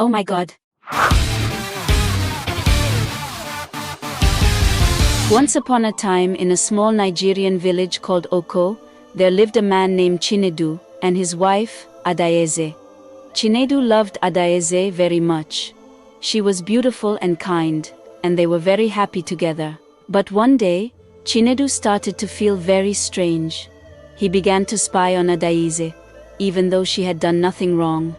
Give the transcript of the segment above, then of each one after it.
Oh my God. Once upon a time in a small Nigerian village called Oko, there lived a man named Chinedu and his wife, Adaeze. Chinedu loved Adaeze very much. She was beautiful and kind, and they were very happy together. But one day, Chinedu started to feel very strange. He began to spy on Adaeze, even though she had done nothing wrong.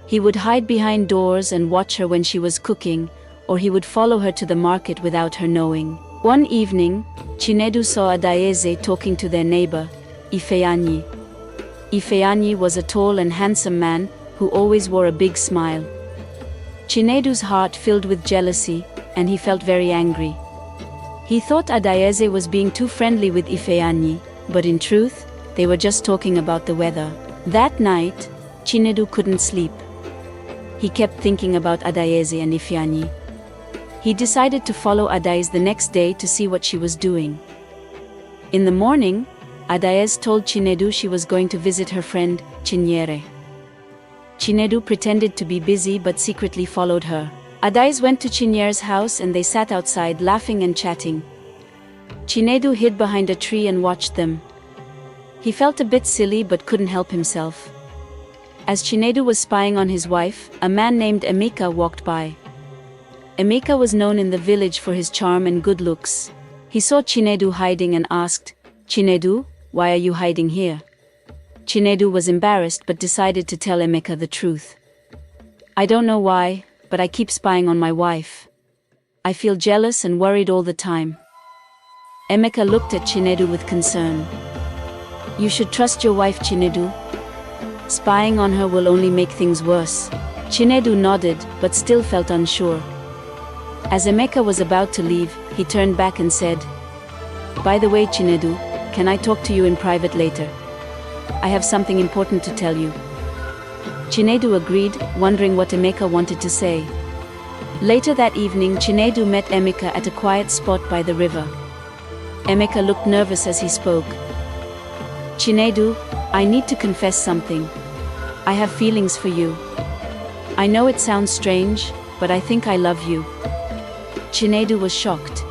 He would hide behind doors and watch her when she was cooking, or he would follow her to the market without her knowing. One evening, Chinedu saw Adaeze talking to their neighbor, Ifeanyi. Ifeanyi was a tall and handsome man who always wore a big smile. Chinedu's heart filled with jealousy, and he felt very angry. He thought Adaeze was being too friendly with Ifeanyi, but in truth, they were just talking about the weather. That night, Chinedu couldn't sleep. He kept thinking about Adaeze and Ifeanyi. He decided to follow Adaeze the next day to see what she was doing. In the morning, Adaeze told Chinedu she was going to visit her friend, Chinyere. Chinedu pretended to be busy but secretly followed her. Adaeze went to Chinyere's house and they sat outside laughing and chatting. Chinedu hid behind a tree and watched them. He felt a bit silly but couldn't help himself. As Chinedu was spying on his wife, a man named Emeka walked by. Emeka was known in the village for his charm and good looks. He saw Chinedu hiding and asked, "Chinedu, why are you hiding here?" Chinedu was embarrassed but decided to tell Emeka the truth. "I don't know why, but I keep spying on my wife. I feel jealous and worried all the time." Emeka looked at Chinedu with concern. "You should trust your wife, Chinedu. Spying on her will only make things worse." Chinedu nodded, but still felt unsure. As Emeka was about to leave, he turned back and said, "By the way, Chinedu, can I talk to you in private later? I have something important to tell you." Chinedu agreed, wondering what Emeka wanted to say. Later that evening, Chinedu met Emeka at a quiet spot by the river. Emeka looked nervous as he spoke. "Chinedu, I need to confess something. I have feelings for you. I know it sounds strange, but I think I love you." Chinedu was shocked.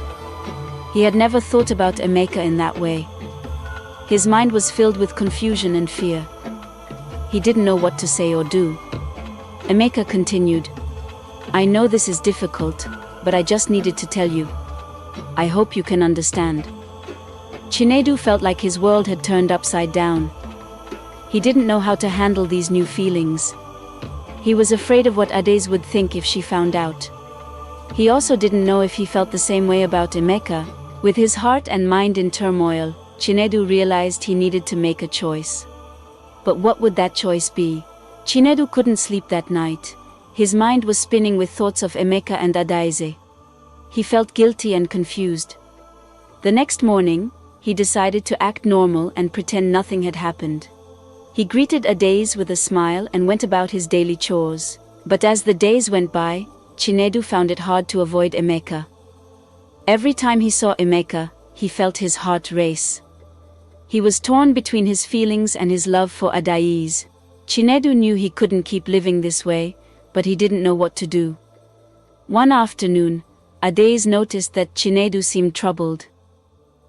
He had never thought about Emeka in that way. His mind was filled with confusion and fear. He didn't know what to say or do. Emeka continued, "I know this is difficult, but I just needed to tell you. I hope you can understand." Chinedu felt like his world had turned upside down. He didn't know how to handle these new feelings. He was afraid of what Adaeze would think if she found out. He also didn't know if he felt the same way about Emeka. With his heart and mind in turmoil, Chinedu realized he needed to make a choice. But what would that choice be? Chinedu couldn't sleep that night. His mind was spinning with thoughts of Emeka and Adaeze. He felt guilty and confused. The next morning, he decided to act normal and pretend nothing had happened. He greeted Adaeze with a smile and went about his daily chores. But as the days went by, Chinedu found it hard to avoid Emeka. Every time he saw Emeka, he felt his heart race. He was torn between his feelings and his love for Adaeze. Chinedu knew he couldn't keep living this way, but he didn't know what to do. One afternoon, Adaeze noticed that Chinedu seemed troubled.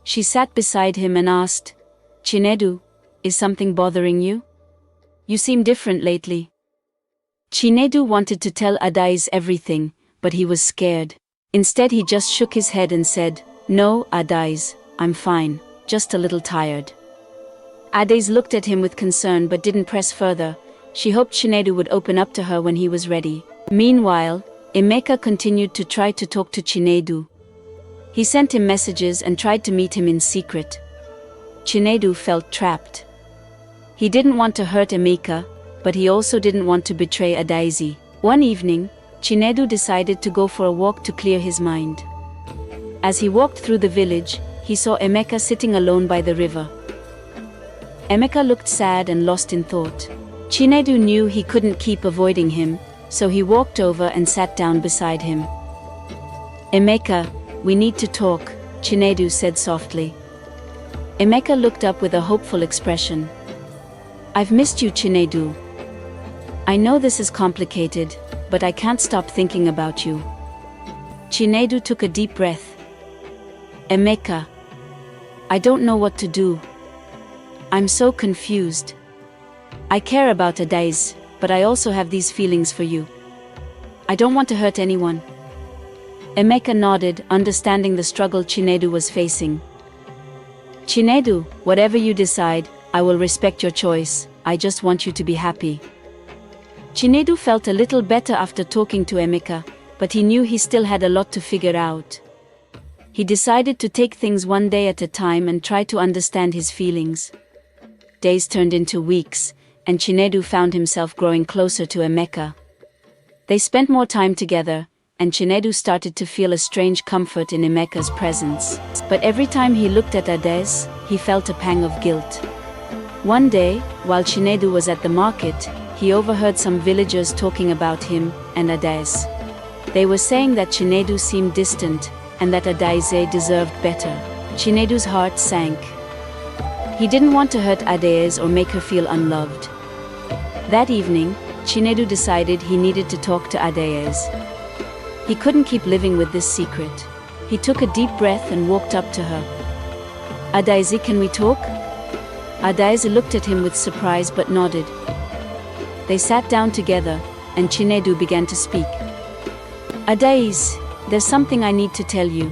She sat beside him and asked, "Chinedu, is something bothering you? You seem different lately." Chinedu wanted to tell Adaeze everything, but he was scared. Instead he just shook his head and said, "No, Adaeze, I'm fine, just a little tired." Adaeze looked at him with concern but didn't press further. She hoped Chinedu would open up to her when he was ready. Meanwhile, Emeka continued to try to talk to Chinedu. He sent him messages and tried to meet him in secret. Chinedu felt trapped. He didn't want to hurt Emeka, but he also didn't want to betray Adaeze. One evening, Chinedu decided to go for a walk to clear his mind. As he walked through the village, he saw Emeka sitting alone by the river. Emeka looked sad and lost in thought. Chinedu knew he couldn't keep avoiding him, so he walked over and sat down beside him. "Emeka, we need to talk," Chinedu said softly. Emeka looked up with a hopeful expression. "I've missed you, Chinedu. I know this is complicated, but I can't stop thinking about you. Chinedu took a deep breath. Emeka, I don't know what to do. I'm so confused. I care about Adaeze, but I also have these feelings for you. I don't want to hurt anyone. Emeka nodded, understanding the struggle Chinedu was facing. Chinedu, whatever you decide, I will respect your choice. I just want you to be happy. Chinedu felt a little better after talking to Emeka, but he knew he still had a lot to figure out. He decided to take things one day at a time and try to understand his feelings. Days turned into weeks, and Chinedu found himself growing closer to Emeka. They spent more time together, and Chinedu started to feel a strange comfort in Emeka's presence. But every time he looked at Adaeze, he felt a pang of guilt. One day, while Chinedu was at the market, he overheard some villagers talking about him and Adaeze. They were saying that Chinedu seemed distant, and that Adaeze deserved better. Chinedu's heart sank. He didn't want to hurt Adaeze or make her feel unloved. That evening, Chinedu decided he needed to talk to Adaeze. He couldn't keep living with this secret. He took a deep breath and walked up to her. Adaeze, can we talk? Adaeze looked at him with surprise but nodded. They sat down together, and Chinedu began to speak. Adaeze, there's something I need to tell you.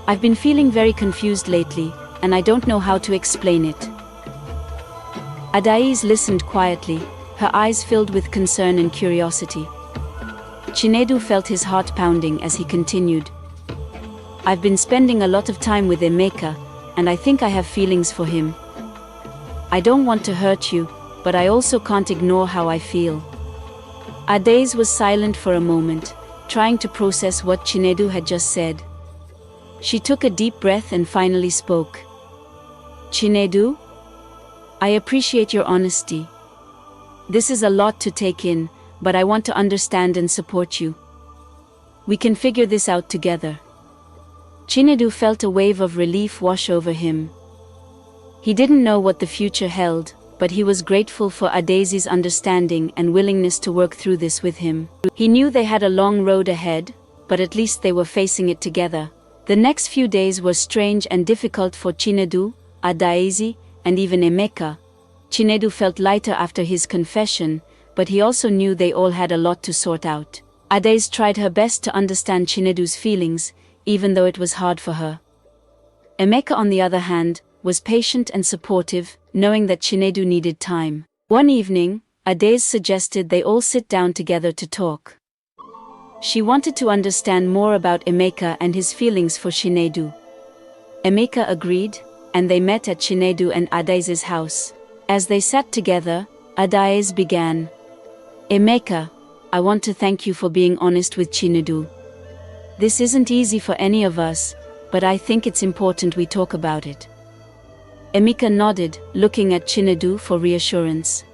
I've been feeling very confused lately, and I don't know how to explain it. Adaeze listened quietly, her eyes filled with concern and curiosity. Chinedu felt his heart pounding as he continued. I've been spending a lot of time with Emeka, and I think I have feelings for him. I don't want to hurt you, but I also can't ignore how I feel. Adaeze was silent for a moment, trying to process what Chinedu had just said. She took a deep breath and finally spoke. Chinedu, I appreciate your honesty. This is a lot to take in, but I want to understand and support you. We can figure this out together. Chinedu felt a wave of relief wash over him. He didn't know what the future held, but he was grateful for Adaeze's understanding and willingness to work through this with him. He knew they had a long road ahead, but at least they were facing it together. The next few days were strange and difficult for Chinedu, Adaeze, and even Emeka. Chinedu felt lighter after his confession, but he also knew they all had a lot to sort out. Adaeze tried her best to understand Chinedu's feelings, even though it was hard for her. Emeka, on the other hand, was patient and supportive, knowing that Chinedu needed time. One evening, Adaeze suggested they all sit down together to talk. She wanted to understand more about Emeka and his feelings for Chinedu. Emeka agreed, and they met at Chinedu and Adaeze's house. As they sat together, Adaeze began. Emeka, I want to thank you for being honest with Chinedu. This isn't easy for any of us, but I think it's important we talk about it. Emeka nodded, looking at Chinedu for reassurance.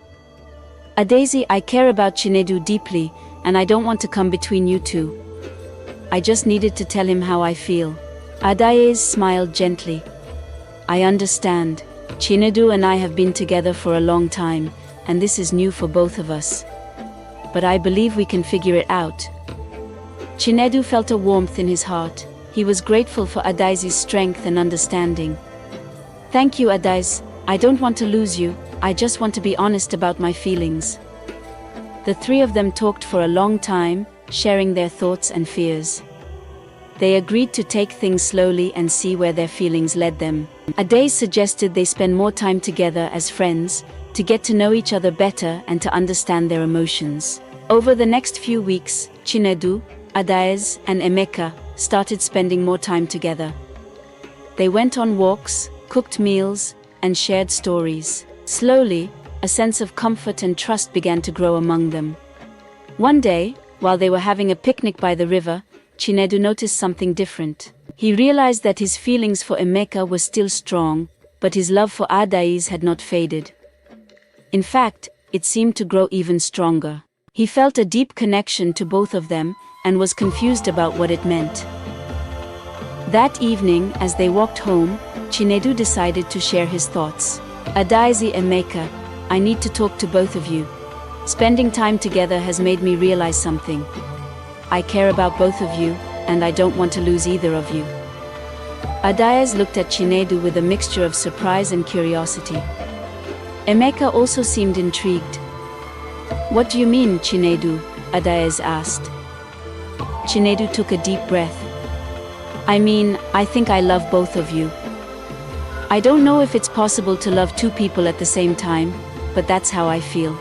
Adaeze, I care about Chinedu deeply, and I don't want to come between you two. I just needed to tell him how I feel. Adaeze smiled gently. I understand. Chinedu and I have been together for a long time, and this is new for both of us. But I believe we can figure it out. Chinedu felt a warmth in his heart. He was grateful for Adaeze's strength and understanding. Thank you, Adaeze. I don't want to lose you, I just want to be honest about my feelings. The three of them talked for a long time, sharing their thoughts and fears. They agreed to take things slowly and see where their feelings led them. Adaeze suggested they spend more time together as friends, to get to know each other better and to understand their emotions. Over the next few weeks, Chinedu, Adaeze, and Emeka started spending more time together. They went on walks, cooked meals, and shared stories. Slowly, a sense of comfort and trust began to grow among them. One day, while they were having a picnic by the river, Chinedu noticed something different. He realized that his feelings for Emeka were still strong, but his love for Adaeze had not faded. In fact, it seemed to grow even stronger. He felt a deep connection to both of them and was confused about what it meant. That evening, as they walked home, Chinedu decided to share his thoughts. Adaeze, Emeka, I need to talk to both of you. Spending time together has made me realize something. I care about both of you, and I don't want to lose either of you." Adaeze looked at Chinedu with a mixture of surprise and curiosity. Emeka also seemed intrigued. "What do you mean, Chinedu?" Adaeze asked. Chinedu took a deep breath. "I mean, I think I love both of you. I don't know if it's possible to love two people at the same time, but that's how I feel.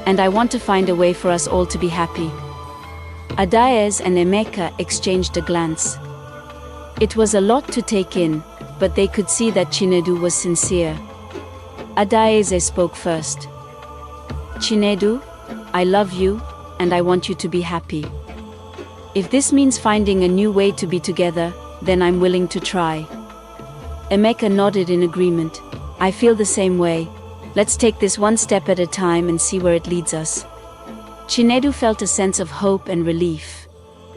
And I want to find a way for us all to be happy." Adaeze and Emeka exchanged a glance. It was a lot to take in, but they could see that Chinedu was sincere. Adaeze spoke first. "Chinedu, I love you, and I want you to be happy. If this means finding a new way to be together, then I'm willing to try." Emeka nodded in agreement. "I feel the same way. Let's take this one step at a time and see where it leads us." Chinedu felt a sense of hope and relief.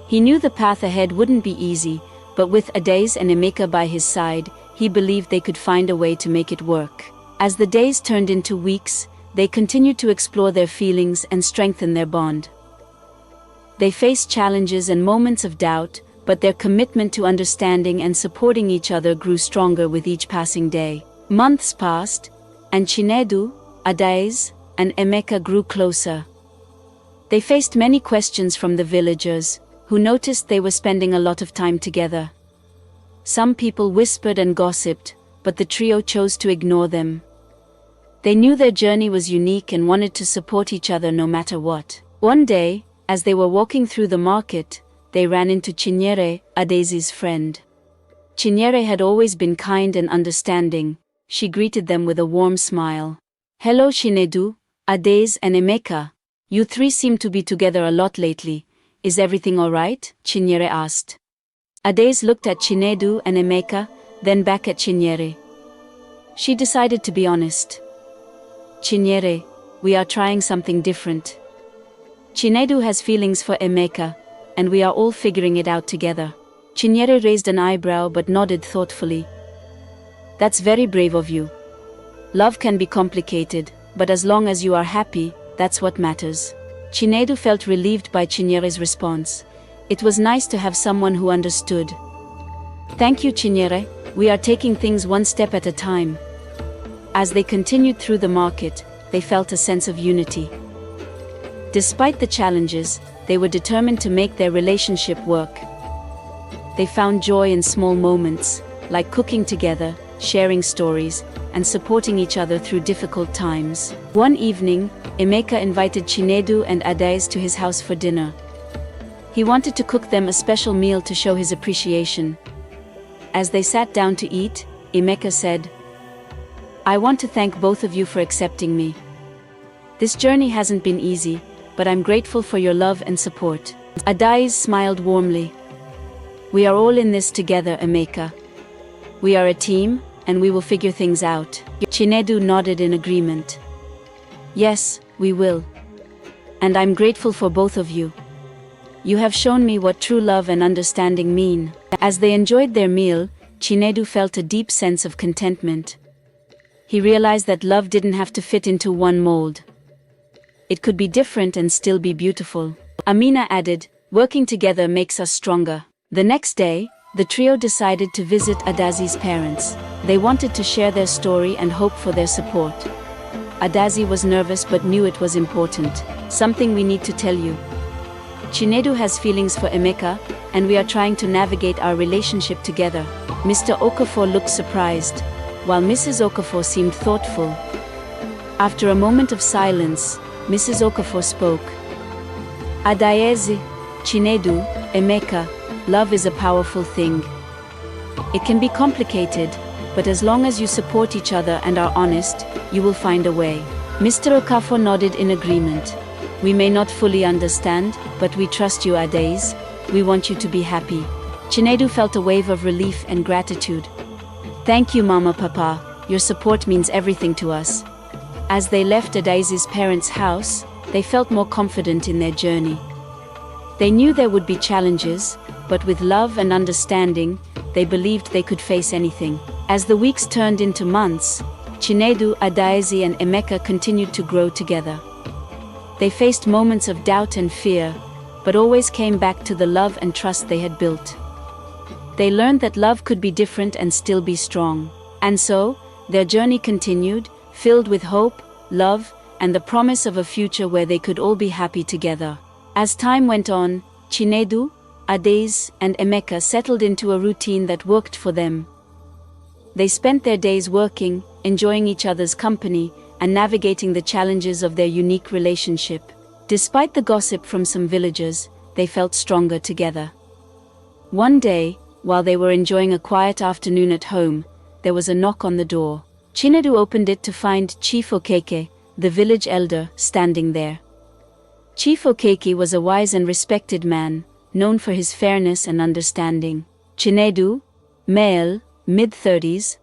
He knew the path ahead wouldn't be easy, but with Adaeze and Emeka by his side, he believed they could find a way to make it work. As the days turned into weeks, they continued to explore their feelings and strengthen their bond. They faced challenges and moments of doubt, but their commitment to understanding and supporting each other grew stronger with each passing day. Months passed, and Chinedu, Adaeze, and Emeka grew closer. They faced many questions from the villagers, who noticed they were spending a lot of time together. Some people whispered and gossiped, but the trio chose to ignore them. They knew their journey was unique and wanted to support each other no matter what. One day, as they were walking through the market, they ran into Chinyere, Adaeze's friend. Chinyere had always been kind and understanding. She greeted them with a warm smile. "Hello Chinedu, Adaeze and Emeka. You three seem to be together a lot lately. Is everything alright?" Chinyere asked. Adaeze looked at Chinedu and Emeka, then back at Chinyere. She decided to be honest. "Chinyere, we are trying something different. Chinedu has feelings for Emeka, and we are all figuring it out together." Chinyere raised an eyebrow but nodded thoughtfully. "That's very brave of you. Love can be complicated, but as long as you are happy, that's what matters." Chinedu felt relieved by Chinyere's response. It was nice to have someone who understood. "Thank you, Chinyere, we are taking things one step at a time." As they continued through the market, they felt a sense of unity. Despite the challenges, they were determined to make their relationship work. They found joy in small moments, like cooking together, sharing stories, and supporting each other through difficult times. One evening, Emeka invited Chinedu and Adaeze to his house for dinner. He wanted to cook them a special meal to show his appreciation. As they sat down to eat, Emeka said, "I want to thank both of you for accepting me. This journey hasn't been easy, but I'm grateful for your love and support." Adaeze smiled warmly. "We are all in this together, Emeka. We are a team, and we will figure things out." Chinedu nodded in agreement. "Yes, we will. And I'm grateful for both of you. You have shown me what true love and understanding mean." As they enjoyed their meal, Chinedu felt a deep sense of contentment. He realized that love didn't have to fit into one mold. It could be different and still be beautiful. Amina added, "Working together makes us stronger." The next day, the trio decided to visit Adaeze's parents. They wanted to share their story and hope for their support. Adaeze was nervous but knew it was important. "Something we need to tell you. Chinedu has feelings for Emeka, and we are trying to navigate our relationship together." Mr. Okafor looked surprised, while Mrs. Okafor seemed thoughtful. After a moment of silence, Mrs. Okafor spoke. "Adaeze, Chinedu, Emeka, love is a powerful thing. It can be complicated, but as long as you support each other and are honest, you will find a way." Mr. Okafor nodded in agreement. "We may not fully understand, but we trust you, Adaeze. We want you to be happy." Chinedu felt a wave of relief and gratitude. "Thank you, Mama, Papa. Your support means everything to us." As they left Adaeze's parents' house, they felt more confident in their journey. They knew there would be challenges, but with love and understanding, they believed they could face anything. As the weeks turned into months, Chinedu, Adaeze and Emeka continued to grow together. They faced moments of doubt and fear, but always came back to the love and trust they had built. They learned that love could be different and still be strong. And so, their journey continued, filled with hope, love, and the promise of a future where they could all be happy together. As time went on, Chinedu, Adaeze, and Emeka settled into a routine that worked for them. They spent their days working, enjoying each other's company, and navigating the challenges of their unique relationship. Despite the gossip from some villagers, they felt stronger together. One day, while they were enjoying a quiet afternoon at home, there was a knock on the door. Chinedu opened it to find Chief Okeke, the village elder, standing there. Chief Okeke was a wise and respected man, known for his fairness and understanding. Chinedu, male, mid-30s,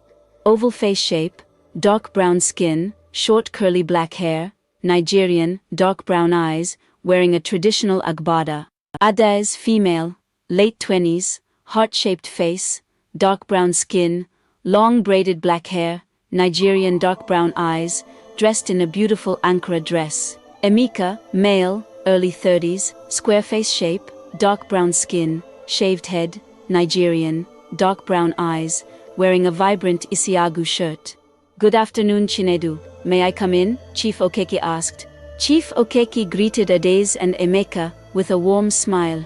oval face shape, dark brown skin, short curly black hair, Nigerian, dark brown eyes, wearing a traditional agbada. Adaeze, female, late 20s, heart-shaped face, dark brown skin, long braided black hair, Nigerian dark brown eyes, dressed in a beautiful Ankara dress. Emeka, male, early 30s, square face shape, dark brown skin, shaved head, Nigerian, dark brown eyes, wearing a vibrant Isiagu shirt. "Good afternoon, Chinedu. May I come in?" Chief Okeke asked. Chief Okeke greeted Adaeze and Emeka with a warm smile.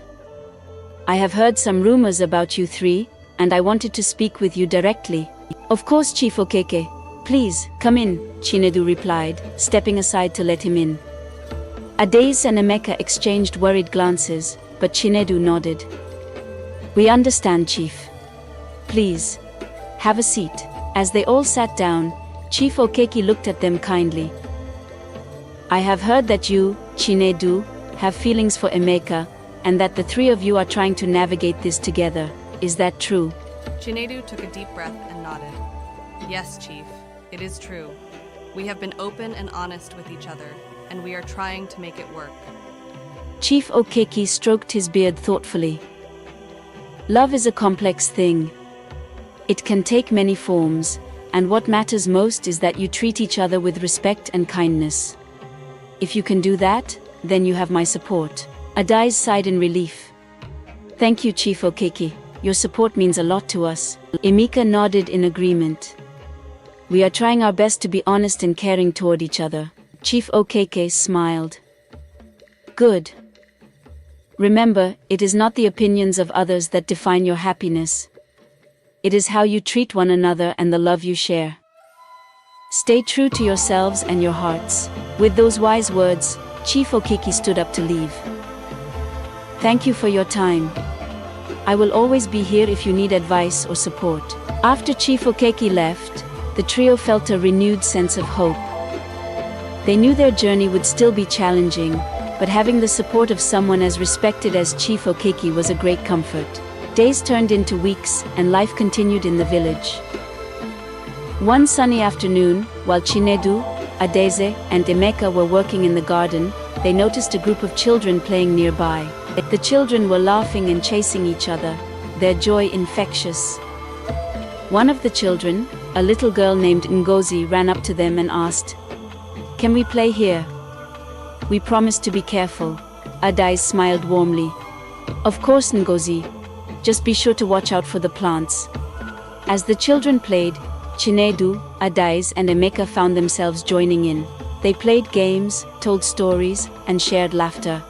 "I have heard some rumors about you three, and I wanted to speak with you directly." "Of course, Chief Okeke. Please, come in," Chinedu replied, stepping aside to let him in. Adaeze and Emeka exchanged worried glances, but Chinedu nodded. "We understand, Chief. Please, have a seat." As they all sat down, Chief Okeke looked at them kindly. "I have heard that you, Chinedu, have feelings for Emeka, and that the three of you are trying to navigate this together. Is that true?" Chinedu took a deep breath and nodded. "Yes, Chief, it is true. We have been open and honest with each other, and we are trying to make it work." Chief Okeke stroked his beard thoughtfully. "Love is a complex thing. It can take many forms, and what matters most is that you treat each other with respect and kindness. If you can do that, then you have my support." Adaeze sighed in relief. "Thank you, Chief Okeke. Your support means a lot to us." Emeka nodded in agreement. "We are trying our best to be honest and caring toward each other." Chief Okeke smiled. "Good. Remember, it is not the opinions of others that define your happiness. It is how you treat one another and the love you share. Stay true to yourselves and your hearts." With those wise words, Chief Okeke stood up to leave. "Thank you for your time. I will always be here if you need advice or support." After Chief Okeke left, the trio felt a renewed sense of hope. They knew their journey would still be challenging, but having the support of someone as respected as Chief Okeke was a great comfort. Days turned into weeks, and life continued in the village. One sunny afternoon, while Chinedu, Adaeze, and Emeka were working in the garden, they noticed a group of children playing nearby. The children were laughing and chasing each other, their joy infectious. One of the children, a little girl named Ngozi, ran up to them and asked, "Can we play here?" "We promise to be careful." Adaeze smiled warmly. "Of course, Ngozi. Just be sure to watch out for the plants." As the children played, Chinedu, Adaeze, and Emeka found themselves joining in. They played games, told stories, and shared laughter.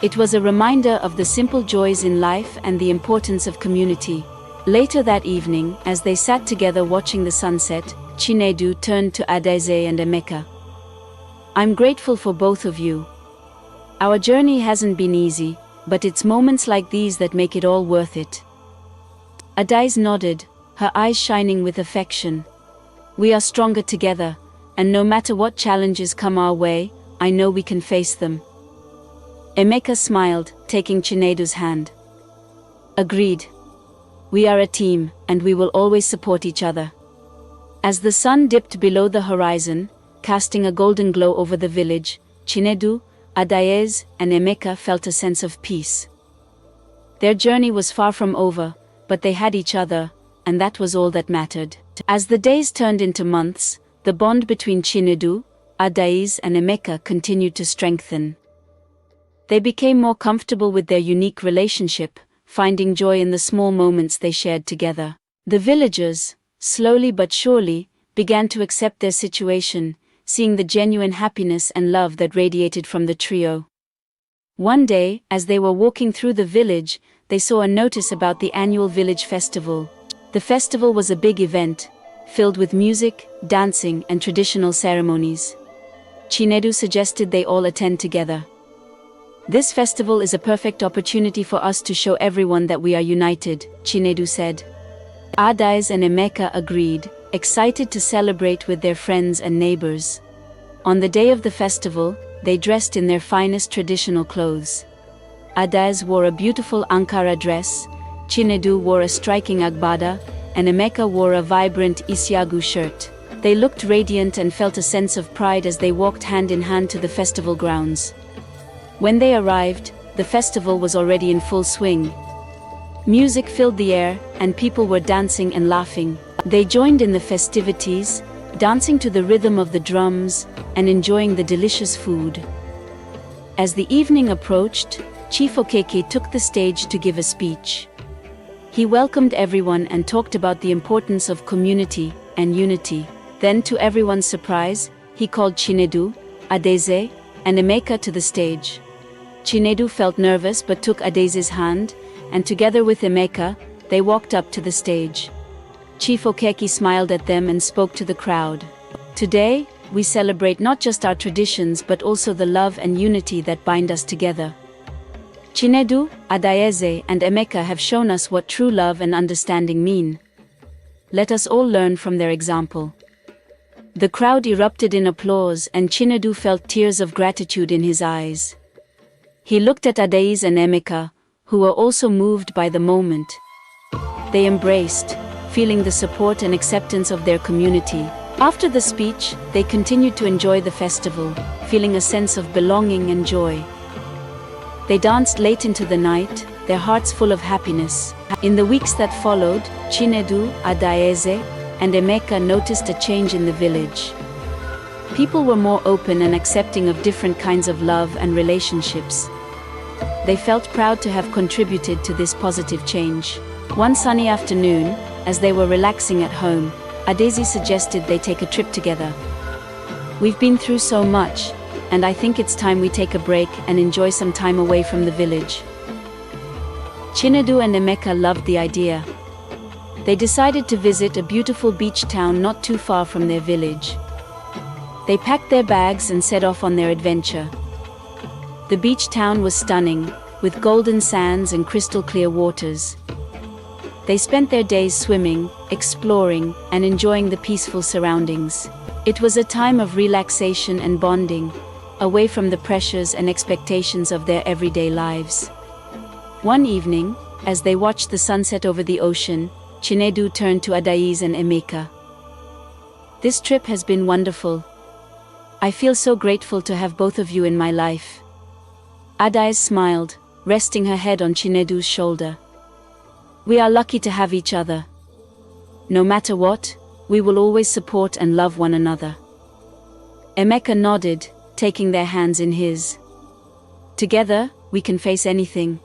It was a reminder of the simple joys in life and the importance of community. Later that evening, as they sat together watching the sunset, Chinedu turned to Adaeze and Emeka. "I'm grateful for both of you. Our journey hasn't been easy, but it's moments like these that make it all worth it." Adaeze nodded, her eyes shining with affection. "We are stronger together, and no matter what challenges come our way, I know we can face them." Emeka smiled, taking Chinedu's hand. "Agreed. We are a team, and we will always support each other." As the sun dipped below the horizon, casting a golden glow over the village, Chinedu, Adaeze, and Emeka felt a sense of peace. Their journey was far from over, but they had each other, and that was all that mattered. As the days turned into months, the bond between Chinedu, Adaeze and Emeka continued to strengthen. They became more comfortable with their unique relationship, finding joy in the small moments they shared together. The villagers, slowly but surely, began to accept their situation, seeing the genuine happiness and love that radiated from the trio. One day, as they were walking through the village, they saw a notice about the annual village festival. The festival was a big event, filled with music, dancing, and traditional ceremonies. Chinedu suggested they all attend together. "This festival is a perfect opportunity for us to show everyone that we are united," Chinedu said. Adaeze and Emeka agreed, excited to celebrate with their friends and neighbors. On the day of the festival, they dressed in their finest traditional clothes. Adaeze wore a beautiful Ankara dress, Chinedu wore a striking agbada, and Emeka wore a vibrant Isiagu shirt. They looked radiant and felt a sense of pride as they walked hand in hand to the festival grounds. When they arrived, the festival was already in full swing. Music filled the air, and people were dancing and laughing. They joined in the festivities, dancing to the rhythm of the drums, and enjoying the delicious food. As the evening approached, Chief Okeke took the stage to give a speech. He welcomed everyone and talked about the importance of community and unity. Then, to everyone's surprise, he called Chinedu, Adaeze, and Emeka to the stage. Chinedu felt nervous but took Adaeze's hand, and together with Emeka, they walked up to the stage. Chief Okeke smiled at them and spoke to the crowd. "Today, we celebrate not just our traditions but also the love and unity that bind us together. Chinedu, Adaeze, and Emeka have shown us what true love and understanding mean. Let us all learn from their example." The crowd erupted in applause, and Chinedu felt tears of gratitude in his eyes. He looked at Adaeze and Emeka, who were also moved by the moment. They embraced, feeling the support and acceptance of their community. After the speech, they continued to enjoy the festival, feeling a sense of belonging and joy. They danced late into the night, their hearts full of happiness. In the weeks that followed, Chinedu, Adaeze, and Emeka noticed a change in the village. People were more open and accepting of different kinds of love and relationships. They felt proud to have contributed to this positive change. One sunny afternoon, as they were relaxing at home, Adaeze suggested they take a trip together. "We've been through so much, and I think it's time we take a break and enjoy some time away from the village." Chinedu and Emeka loved the idea. They decided to visit a beautiful beach town not too far from their village. They packed their bags and set off on their adventure. The beach town was stunning, with golden sands and crystal clear waters. They spent their days swimming, exploring, and enjoying the peaceful surroundings. It was a time of relaxation and bonding, away from the pressures and expectations of their everyday lives. One evening, as they watched the sunset over the ocean, Chinedu turned to Adaeze and Emeka. "This trip has been wonderful. I feel so grateful to have both of you in my life." Adaeze smiled, resting her head on Chinedu's shoulder. "We are lucky to have each other. No matter what, we will always support and love one another." Emeka nodded, taking their hands in his. "Together, we can face anything.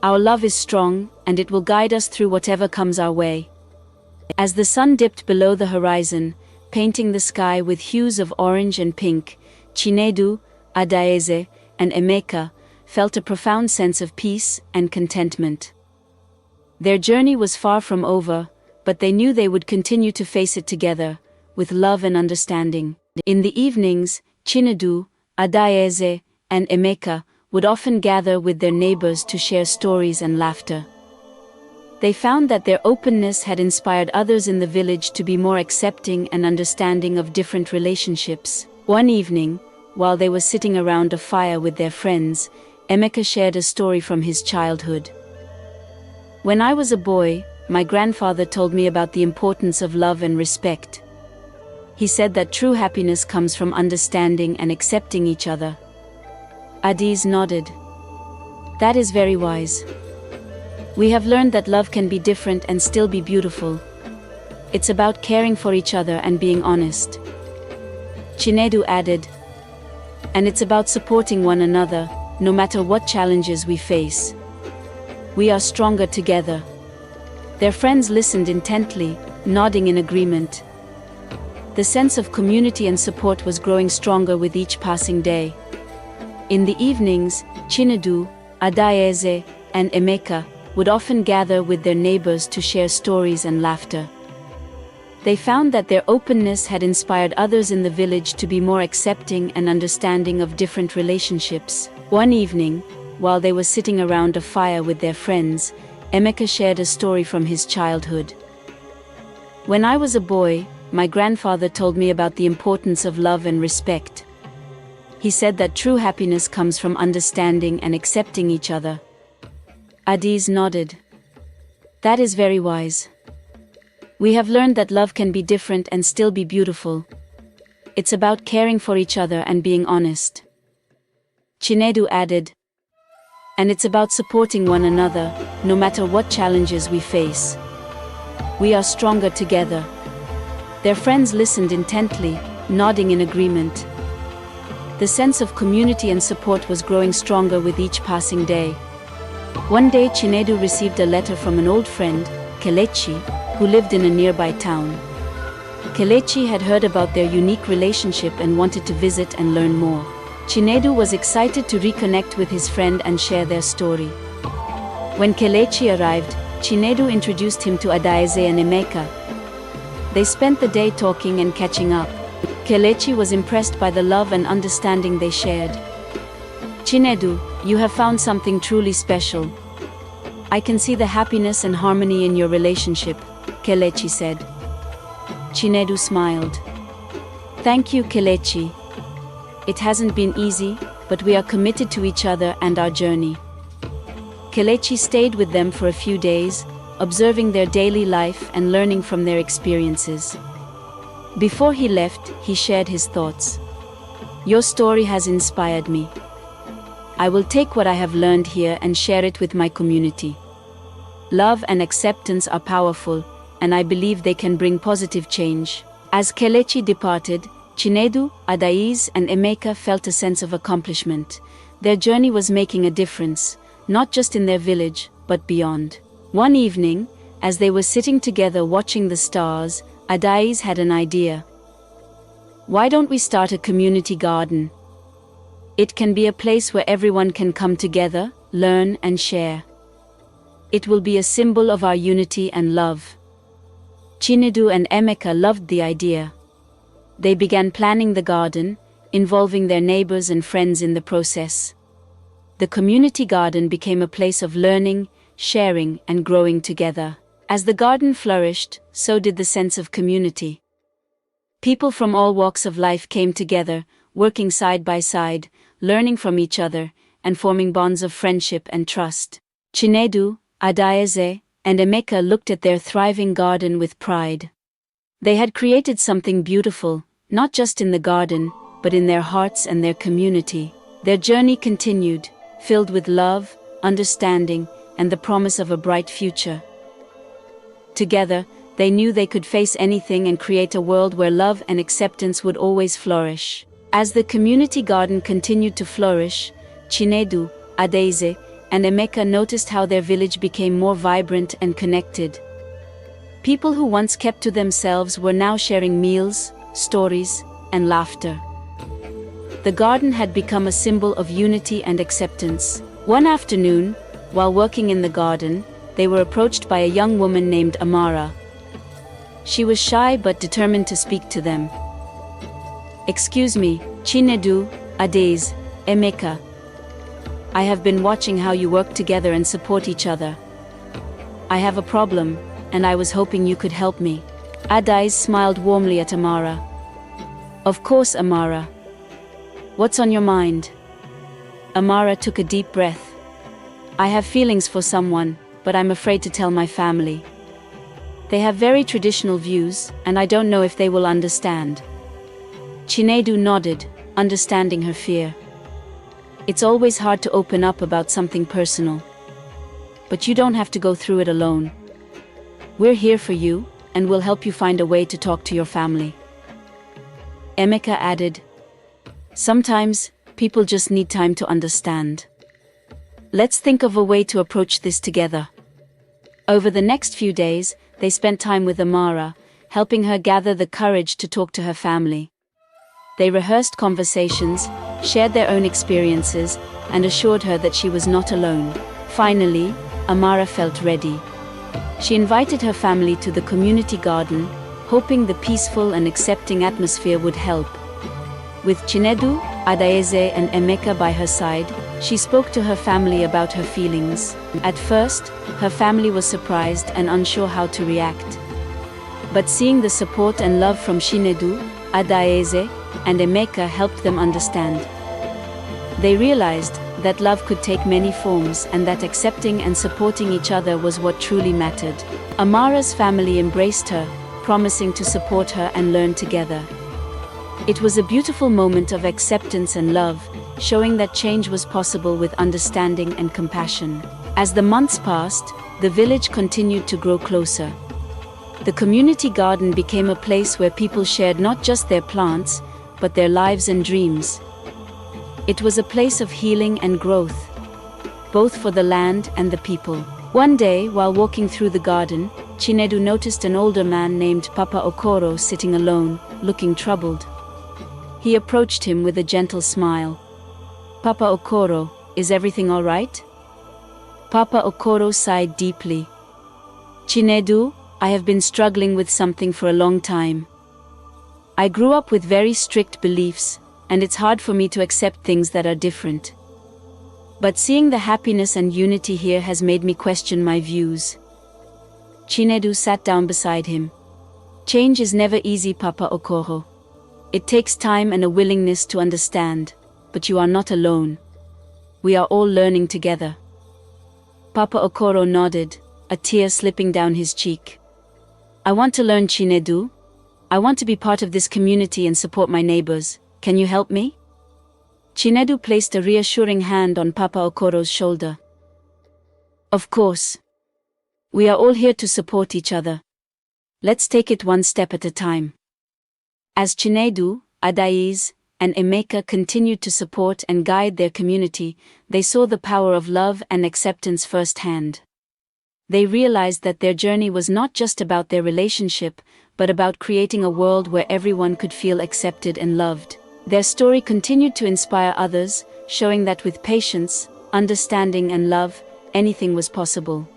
Our love is strong, and it will guide us through whatever comes our way." As the sun dipped below the horizon, painting the sky with hues of orange and pink, Chinedu, Adaeze, and Emeka felt a profound sense of peace and contentment. Their journey was far from over, but they knew they would continue to face it together, with love and understanding. In the evenings, Chinedu, Adaeze, and Emeka would often gather with their neighbors to share stories and laughter. They found that their openness had inspired others in the village to be more accepting and understanding of different relationships. One evening, while they were sitting around a fire with their friends, Emeka shared a story from his childhood. "When I was a boy, my grandfather told me about the importance of love and respect. He said that true happiness comes from understanding and accepting each other." Adaeze nodded. "That is very wise. We have learned that love can be different and still be beautiful. It's about caring for each other and being honest." Chinedu added. And it's about supporting one another, no matter what challenges we face. We are stronger together. Their friends listened intently, nodding in agreement. The sense of community and support was growing stronger with each passing day. In the evenings, Chinedu, Adaeze, and Emeka would often gather with their neighbors to share stories and laughter. They found that their openness had inspired others in the village to be more accepting and understanding of different relationships. One evening, while they were sitting around a fire with their friends, Emeka shared a story from his childhood. When I was a boy, my grandfather told me about the importance of love and respect. He said that true happiness comes from understanding and accepting each other. Adaeze nodded. That is very wise. We have learned that love can be different and still be beautiful. It's about caring for each other and being honest. Chinedu added. And it's about supporting one another, no matter what challenges we face. We are stronger together. Their friends listened intently, nodding in agreement. The sense of community and support was growing stronger with each passing day. One day Chinedu received a letter from an old friend, Kelechi, who lived in a nearby town. Kelechi had heard about their unique relationship and wanted to visit and learn more. Chinedu was excited to reconnect with his friend and share their story. When Kelechi arrived, Chinedu introduced him to Adaeze and Emeka. They spent the day talking and catching up. Kelechi was impressed by the love and understanding they shared. Chinedu, you have found something truly special. I can see the happiness and harmony in your relationship, Kelechi said. Chinedu smiled. Thank you, Kelechi. It hasn't been easy, but we are committed to each other and our journey. Kelechi stayed with them for a few days, observing their daily life and learning from their experiences. Before he left, he shared his thoughts. Your story has inspired me. I will take what I have learned here and share it with my community. Love and acceptance are powerful, and I believe they can bring positive change. As Kelechi departed, Chinedu, Adaeze, and Emeka felt a sense of accomplishment. Their journey was making a difference, not just in their village, but beyond. One evening, as they were sitting together watching the stars, Adaeze had an idea. Why don't we start a community garden? It can be a place where everyone can come together, learn and share. It will be a symbol of our unity and love. Chinedu and Emeka loved the idea. They began planning the garden, involving their neighbors and friends in the process. The community garden became a place of learning, sharing, and growing together. As the garden flourished, so did the sense of community. People from all walks of life came together, working side by side, learning from each other, and forming bonds of friendship and trust. Chinedu, Adaeze, and Emeka looked at their thriving garden with pride. They had created something beautiful, not just in the garden, but in their hearts and their community. Their journey continued, filled with love, understanding, and the promise of a bright future. Together, they knew they could face anything and create a world where love and acceptance would always flourish. As the community garden continued to flourish, Chinedu, Adaeze, and Emeka noticed how their village became more vibrant and connected. People who once kept to themselves were now sharing meals, stories, and laughter. The garden had become a symbol of unity and acceptance. One afternoon, while working in the garden, they were approached by a young woman named Amara. She was shy but determined to speak to them. Excuse me, Chinedu, Adaeze, Emeka. I have been watching how you work together and support each other. I have a problem, and I was hoping you could help me. Adaeze smiled warmly at Amara. Of course, Amara. What's on your mind? Amara took a deep breath. I have feelings for someone, but I'm afraid to tell my family. They have very traditional views, and I don't know if they will understand. Chinedu nodded, understanding her fear. It's always hard to open up about something personal. But you don't have to go through it alone. We're here for you, and we'll help you find a way to talk to your family. Emeka added. Sometimes, people just need time to understand. Let's think of a way to approach this together. Over the next few days, they spent time with Amara, helping her gather the courage to talk to her family. They rehearsed conversations, shared their own experiences, and assured her that she was not alone. Finally, Amara felt ready. She invited her family to the community garden, hoping the peaceful and accepting atmosphere would help. With Chinedu, Adaeze, and Emeka by her side, she spoke to her family about her feelings. At first, her family was surprised and unsure how to react. But seeing the support and love from Chinedu, Adaeze, and Emeka helped them understand. They realized that love could take many forms and that accepting and supporting each other was what truly mattered. Amara's family embraced her, promising to support her and learn together. It was a beautiful moment of acceptance and love, showing that change was possible with understanding and compassion. As the months passed, the village continued to grow closer. The community garden became a place where people shared not just their plants, but their lives and dreams. It was a place of healing and growth, both for the land and the people. One day, while walking through the garden, Chinedu noticed an older man named Papa Okoro sitting alone, looking troubled. He approached him with a gentle smile. "Papa Okoro, is everything all right?" Papa Okoro sighed deeply. "Chinedu, I have been struggling with something for a long time. I grew up with very strict beliefs, and it's hard for me to accept things that are different. But seeing the happiness and unity here has made me question my views." Chinedu sat down beside him. "Change is never easy, Papa Okoro. It takes time and a willingness to understand, but you are not alone. We are all learning together." Papa Okoro nodded, a tear slipping down his cheek. "I want to learn, Chinedu. I want to be part of this community and support my neighbors. Can you help me?" Chinedu placed a reassuring hand on Papa Okoro's shoulder. "Of course. We are all here to support each other. Let's take it one step at a time." As Chinedu, Adaeze, and Emeka continued to support and guide their community, they saw the power of love and acceptance firsthand. They realized that their journey was not just about their relationship, but about creating a world where everyone could feel accepted and loved. Their story continued to inspire others, showing that with patience, understanding, and love, anything was possible.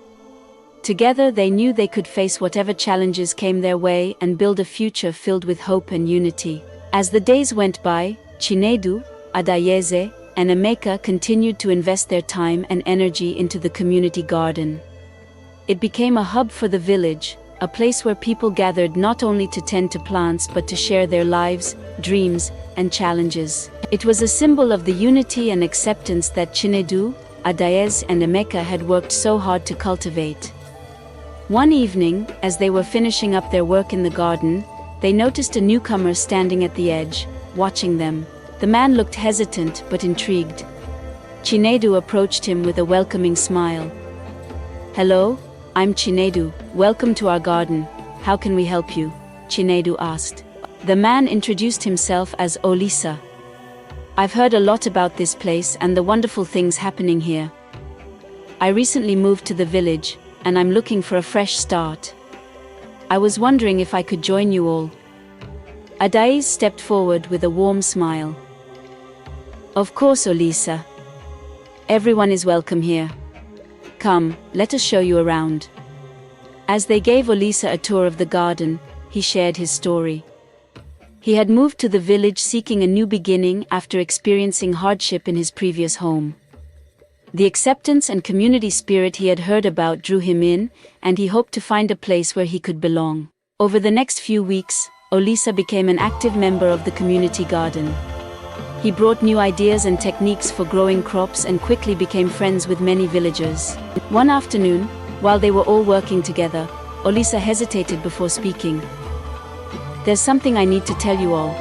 Together they knew they could face whatever challenges came their way and build a future filled with hope and unity. As the days went by, Chinedu, Adaeze, and Emeka continued to invest their time and energy into the community garden. It became a hub for the village, a place where people gathered not only to tend to plants but to share their lives, dreams, and challenges. It was a symbol of the unity and acceptance that Chinedu, Adaeze, and Emeka had worked so hard to cultivate. One evening, as they were finishing up their work in the garden, they noticed a newcomer standing at the edge, watching them. The man looked hesitant but intrigued. Chinedu approached him with a welcoming smile. "Hello, I'm Chinedu. Welcome to our garden. How can we help you?" Chinedu asked. The man introduced himself as Olisa. "I've heard a lot about this place and the wonderful things happening here. I recently moved to the village, and I'm looking for a fresh start. I was wondering if I could join you all." Adaeze stepped forward with a warm smile. "Of course, Olisa. Everyone is welcome here. Come, let us show you around." As they gave Olisa a tour of the garden, he shared his story. He had moved to the village seeking a new beginning after experiencing hardship in his previous home. The acceptance and community spirit he had heard about drew him in, and he hoped to find a place where he could belong. Over the next few weeks, Olisa became an active member of the community garden. He brought new ideas and techniques for growing crops and quickly became friends with many villagers. One afternoon, while they were all working together, Olisa hesitated before speaking. "There's something I need to tell you all.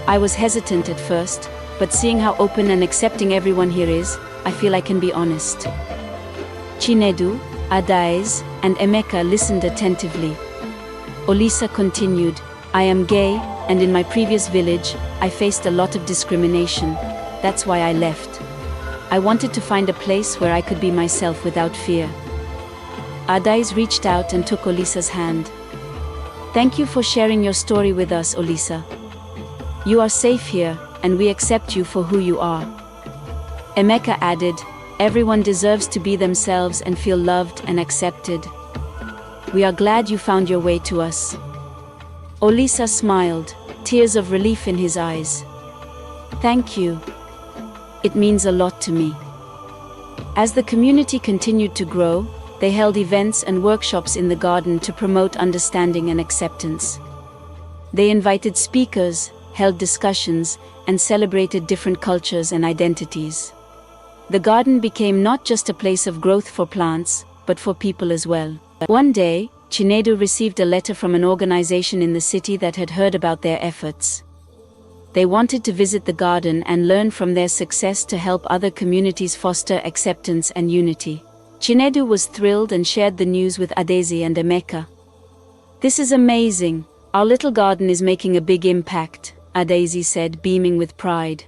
I was hesitant at first, but seeing how open and accepting everyone here is, I feel I can be honest." Chinedu, Adaeze, and Emeka listened attentively. Olisa continued, "I am gay, and in my previous village, I faced a lot of discrimination. That's why I left. I wanted to find a place where I could be myself without fear. Adaeze reached out and took Olisa's hand. Thank you for sharing your story with us, Olisa. You are safe here, and we accept you for who you are. Emeka added, everyone deserves to be themselves and feel loved and accepted. We are glad you found your way to us. Olisa smiled, tears of relief in his eyes. Thank you. It means a lot to me. As the community continued to grow, they held events and workshops in the garden to promote understanding and acceptance. They invited speakers, held discussions, and celebrated different cultures and identities. The garden became not just a place of growth for plants, but for people as well. One day, Chinedu received a letter from an organization in the city that had heard about their efforts. They wanted to visit the garden and learn from their success to help other communities foster acceptance and unity. Chinedu was thrilled and shared the news with Adaeze and Emeka. This is amazing. Our little garden is making a big impact, Adaeze said, beaming with pride.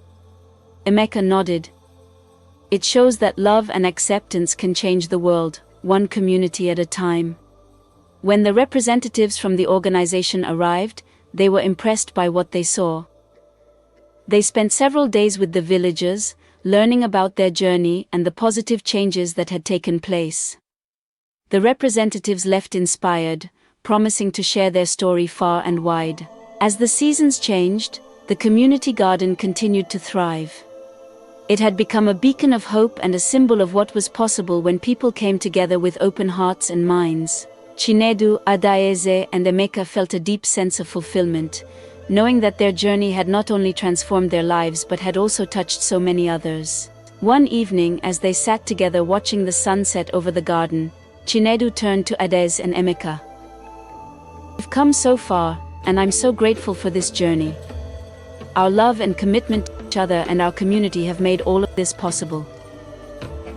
Emeka nodded. It shows that love and acceptance can change the world, one community at a time. When the representatives from the organization arrived, they were impressed by what they saw. They spent several days with the villagers, learning about their journey and the positive changes that had taken place. The representatives left inspired, promising to share their story far and wide. As the seasons changed, the community garden continued to thrive. It had become a beacon of hope and a symbol of what was possible when people came together with open hearts and minds. Chinedu, Adaeze, and Emeka felt a deep sense of fulfillment, knowing that their journey had not only transformed their lives but had also touched so many others. One evening, as they sat together watching the sunset over the garden, Chinedu turned to Adaeze and Emeka. We've come so far, and I'm so grateful for this journey. Our love and commitment to each other and our community have made all of this possible.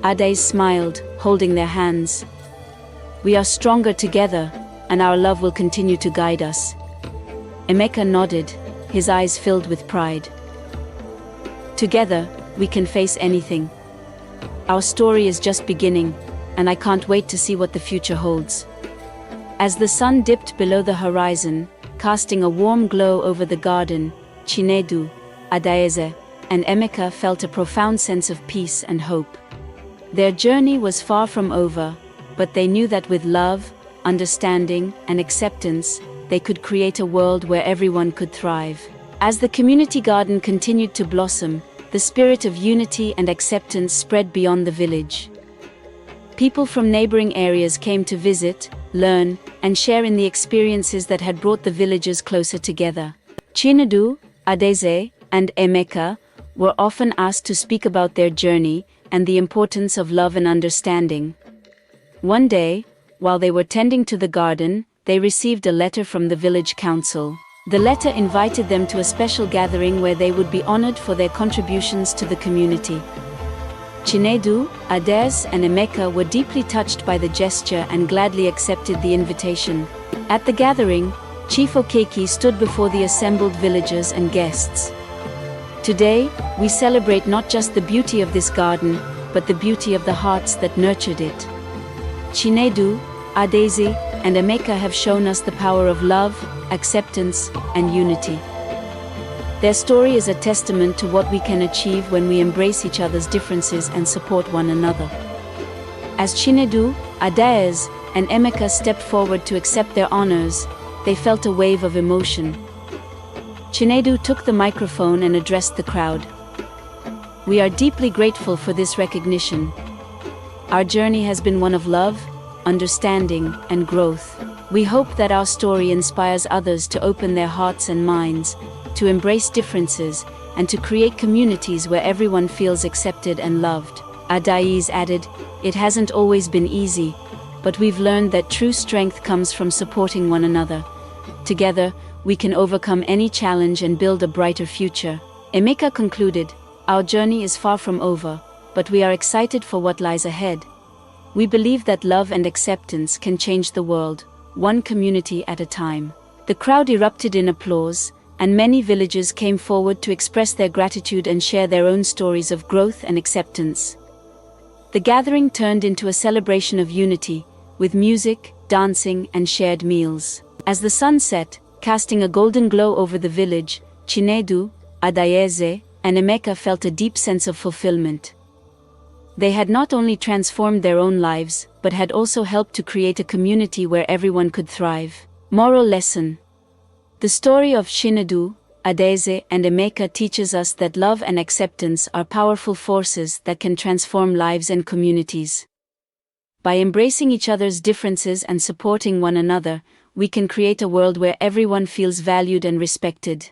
Adaeze smiled, holding their hands. We are stronger together, and our love will continue to guide us. Emeka nodded, his eyes filled with pride. Together, we can face anything. Our story is just beginning, and I can't wait to see what the future holds. As the sun dipped below the horizon, casting a warm glow over the garden, Chinedu, Adaeze, and Emeka felt a profound sense of peace and hope. Their journey was far from over, but they knew that with love, understanding, and acceptance, they could create a world where everyone could thrive. As the community garden continued to blossom, the spirit of unity and acceptance spread beyond the village. People from neighboring areas came to visit, learn, and share in the experiences that had brought the villagers closer together. Chinedu, Adaeze, and Emeka were often asked to speak about their journey and the importance of love and understanding. One day, while they were tending to the garden, they received a letter from the village council. The letter invited them to a special gathering where they would be honored for their contributions to the community. Chinedu, Adaeze, and Emeka were deeply touched by the gesture and gladly accepted the invitation. At the gathering, Chief Okeke stood before the assembled villagers and guests. Today, we celebrate not just the beauty of this garden, but the beauty of the hearts that nurtured it. Chinedu, Adaeze, and Emeka have shown us the power of love, acceptance, and unity. Their story is a testament to what we can achieve when we embrace each other's differences and support one another. As Chinedu, Adaeze, and Emeka stepped forward to accept their honors, they felt a wave of emotion. Chinedu took the microphone and addressed the crowd. We are deeply grateful for this recognition. Our journey has been one of love, understanding, and growth. We hope that our story inspires others to open their hearts and minds, to embrace differences, and to create communities where everyone feels accepted and loved. Adaeze added, it hasn't always been easy, but we've learned that true strength comes from supporting one another. Together, we can overcome any challenge and build a brighter future. Emeka concluded, our journey is far from over, but we are excited for what lies ahead. We believe that love and acceptance can change the world, one community at a time. The crowd erupted in applause, and many villagers came forward to express their gratitude and share their own stories of growth and acceptance. The gathering turned into a celebration of unity, with music, dancing, and shared meals. As the sun set, casting a golden glow over the village, Chinedu, Adaeze, and Emeka felt a deep sense of fulfillment. They had not only transformed their own lives, but had also helped to create a community where everyone could thrive. Moral lesson. The story of Chinedu, Adaeze, and Emeka teaches us that love and acceptance are powerful forces that can transform lives and communities. By embracing each other's differences and supporting one another, we can create a world where everyone feels valued and respected.